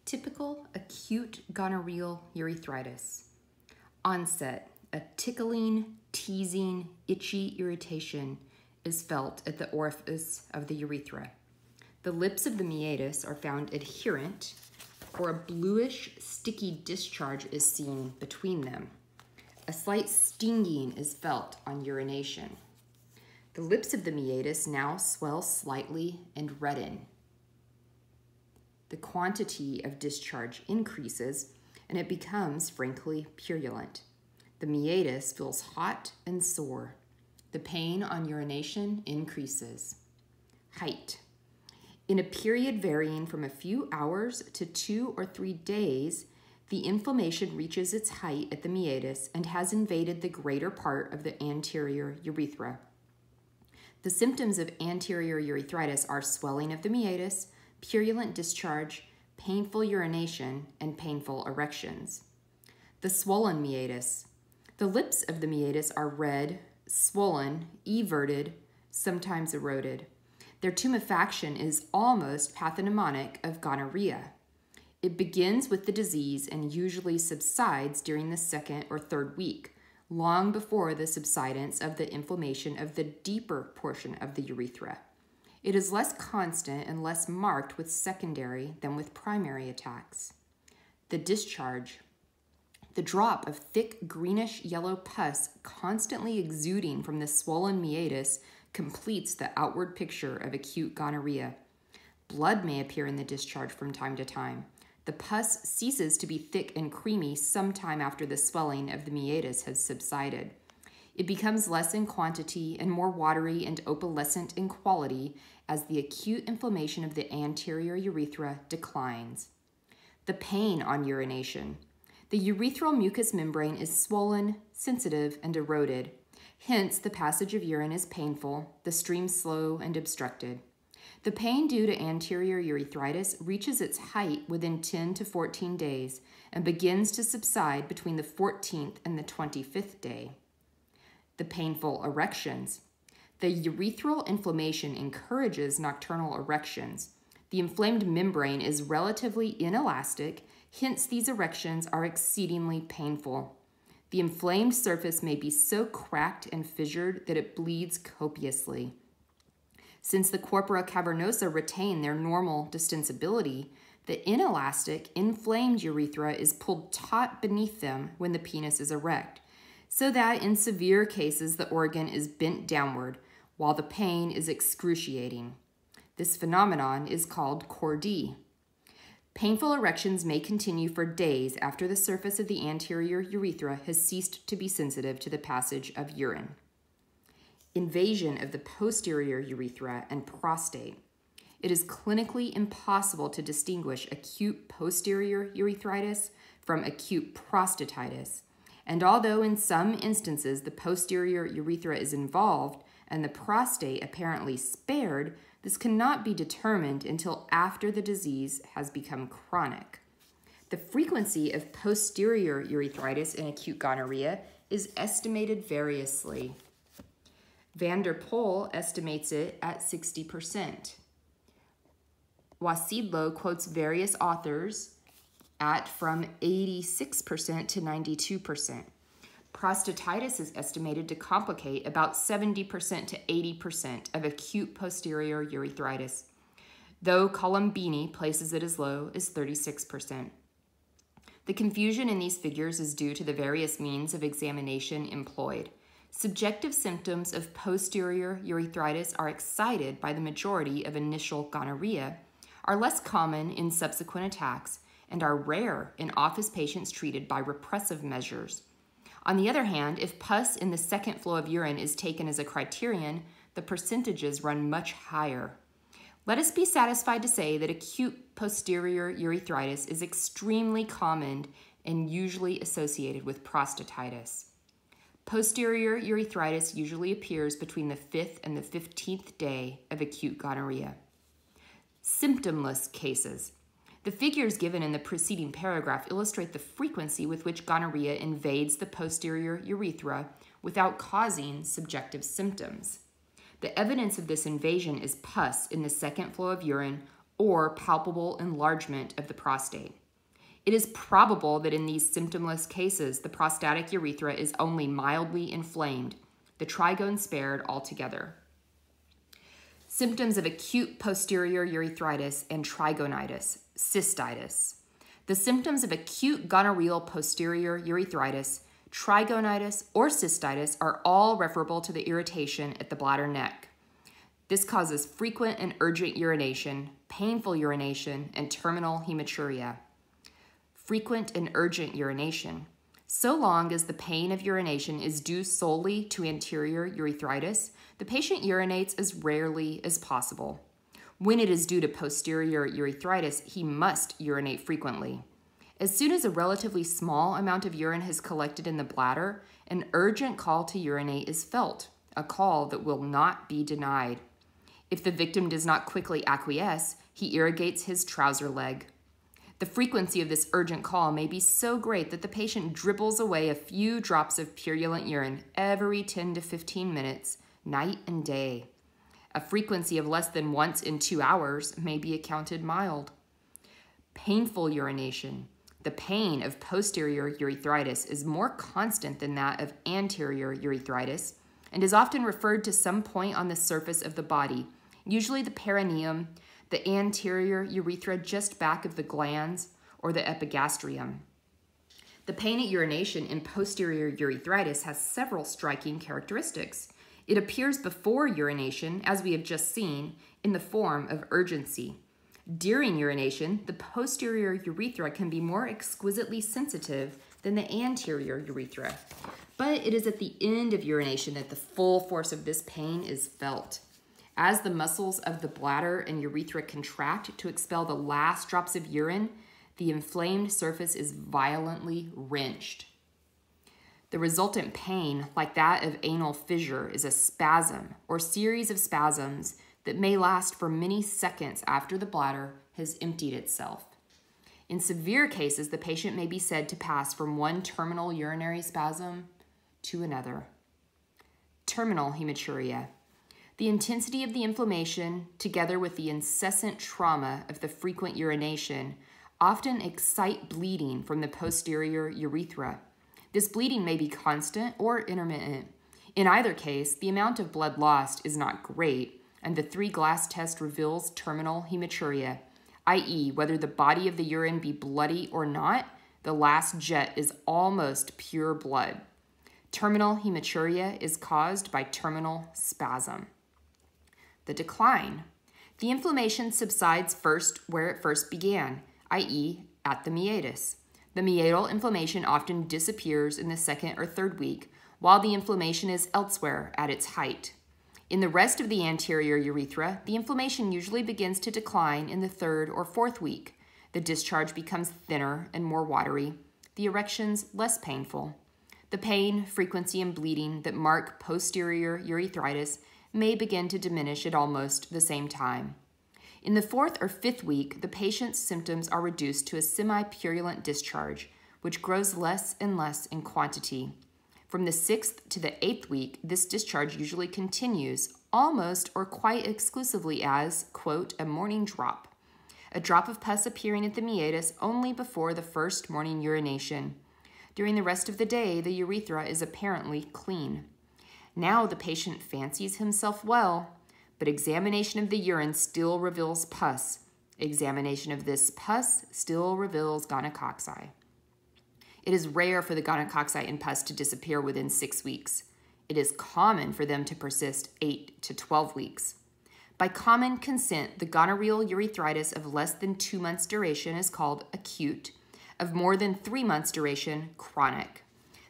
Typical acute gonorrheal urethritis. Onset: a tickling, teasing, itchy irritation is felt at the orifice of the urethra. The lips of the meatus are found adherent, or a bluish, sticky discharge is seen between them. A slight stinging is felt on urination. The lips of the meatus now swell slightly and redden. The quantity of discharge increases, and it becomes frankly purulent. The meatus feels hot and sore. The pain on urination increases. Height: in a period varying from a few hours to 2 or 3 days, the inflammation reaches its height at the meatus and has invaded the greater part of the anterior urethra. The symptoms of anterior urethritis are swelling of the meatus, purulent discharge, painful urination, and painful erections. The swollen meatus: the lips of the meatus are red, swollen, everted, sometimes eroded. Their tumefaction is almost pathognomonic of gonorrhea. It begins with the disease and usually subsides during the 2nd or 3rd week, long before the subsidence of the inflammation of the deeper portion of the urethra. It is less constant and less marked with secondary than with primary attacks. The discharge: the drop of thick greenish yellow pus constantly exuding from the swollen meatus completes the outward picture of acute gonorrhea. Blood may appear in the discharge from time to time. The pus ceases to be thick and creamy sometime after the swelling of the meatus has subsided. It becomes less in quantity and more watery and opalescent in quality as the acute inflammation of the anterior urethra declines. The pain on urination: the urethral mucous membrane is swollen, sensitive, and eroded. Hence, the passage of urine is painful, the stream slow and obstructed. The pain due to anterior urethritis reaches its height within 10 to 14 days and begins to subside between the 14th and the 25th day. The painful erections: the urethral inflammation encourages nocturnal erections. The inflamed membrane is relatively inelastic, hence these erections are exceedingly painful. The inflamed surface may be so cracked and fissured that it bleeds copiously. Since the corpora cavernosa retain their normal distensibility, the inelastic, inflamed urethra is pulled taut beneath them when the penis is erect, so that in severe cases the organ is bent downward, while the pain is excruciating. This phenomenon is called chordee. Painful erections may continue for days after the surface of the anterior urethra has ceased to be sensitive to the passage of urine. Invasion of the posterior urethra and prostate. It is clinically impossible to distinguish acute posterior urethritis from acute prostatitis, and although in some instances the posterior urethra is involved and the prostate apparently spared, this cannot be determined until after the disease has become chronic. The frequency of posterior urethritis in acute gonorrhea is estimated variously. Van der Poel estimates it at 60%. Wasidlo quotes various authors at from 86% to 92%. Prostatitis is estimated to complicate about 70% to 80% of acute posterior urethritis, though Colombini places it as low as 36%. The confusion in these figures is due to the various means of examination employed. Subjective symptoms of posterior urethritis are excited by the majority of initial gonorrhea, are less common in subsequent attacks, and are rare in office patients treated by repressive measures. On the other hand, if pus in the second flow of urine is taken as a criterion, the percentages run much higher. Let us be satisfied to say that acute posterior urethritis is extremely common and usually associated with prostatitis. Posterior urethritis usually appears between the 5th and the 15th day of acute gonorrhea. Symptomless cases. The figures given in the preceding paragraph illustrate the frequency with which gonorrhea invades the posterior urethra without causing subjective symptoms. The evidence of this invasion is pus in the second flow of urine or palpable enlargement of the prostate. It is probable that in these symptomless cases, the prostatic urethra is only mildly inflamed, the trigone spared altogether. Symptoms of acute posterior urethritis and trigonitis, cystitis. The symptoms of acute gonorrheal posterior urethritis, trigonitis, or cystitis are all referable to the irritation at the bladder neck. This causes frequent and urgent urination, painful urination, and terminal hematuria. Frequent and urgent urination. So long as the pain of urination is due solely to anterior urethritis, the patient urinates as rarely as possible. When it is due to posterior urethritis, he must urinate frequently. As soon as a relatively small amount of urine has collected in the bladder, an urgent call to urinate is felt, a call that will not be denied. If the victim does not quickly acquiesce, he irrigates his trouser leg. The frequency of this urgent call may be so great that the patient dribbles away a few drops of purulent urine every 10 to 15 minutes, night and day. A frequency of less than once in 2 hours may be accounted mild. Painful urination. The pain of posterior urethritis is more constant than that of anterior urethritis and is often referred to some point on the surface of the body, usually the perineum, the anterior urethra just back of the glands, or the epigastrium. The pain at urination in posterior urethritis has several striking characteristics. It appears before urination, as we have just seen, in the form of urgency. During urination, the posterior urethra can be more exquisitely sensitive than the anterior urethra, but it is at the end of urination that the full force of this pain is felt. As the muscles of the bladder and urethra contract to expel the last drops of urine, the inflamed surface is violently wrenched. The resultant pain, like that of anal fissure, is a spasm or series of spasms that may last for many seconds after the bladder has emptied itself. In severe cases, the patient may be said to pass from one terminal urinary spasm to another. Terminal hematuria. The intensity of the inflammation, together with the incessant trauma of the frequent urination, often excite bleeding from the posterior urethra. This bleeding may be constant or intermittent. In either case, the amount of blood lost is not great, and the 3-glass test reveals terminal hematuria, i.e., whether the body of the urine be bloody or not, the last jet is almost pure blood. Terminal hematuria is caused by terminal spasm. The decline. The inflammation subsides first where it first began, i.e., at the meatus. The meatal inflammation often disappears in the 2nd or 3rd week, while the inflammation is elsewhere at its height. In the rest of the anterior urethra, the inflammation usually begins to decline in the 3rd or 4th week. The discharge becomes thinner and more watery, the erections less painful. The pain, frequency, and bleeding that mark posterior urethritis may begin to diminish at almost the same time. In the 4th or 5th week, the patient's symptoms are reduced to a semi-purulent discharge, which grows less and less in quantity. From the 6th to the 8th week, this discharge usually continues almost or quite exclusively as, quote, a morning drop. A drop of pus appearing at the meatus only before the first morning urination. During the rest of the day, the urethra is apparently clean. Now the patient fancies himself well, but examination of the urine still reveals pus. Examination of this pus still reveals gonococci. It is rare for the gonococci and pus to disappear within 6 weeks. It is common for them to persist 8 to 12 weeks. By common consent, the gonorrheal urethritis of less than 2 months duration is called acute, of more than 3 months duration, chronic.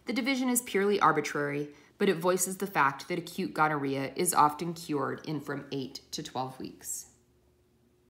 The division is purely arbitrary, but it voices the fact that acute gonorrhea is often cured in from 8 to 12 weeks.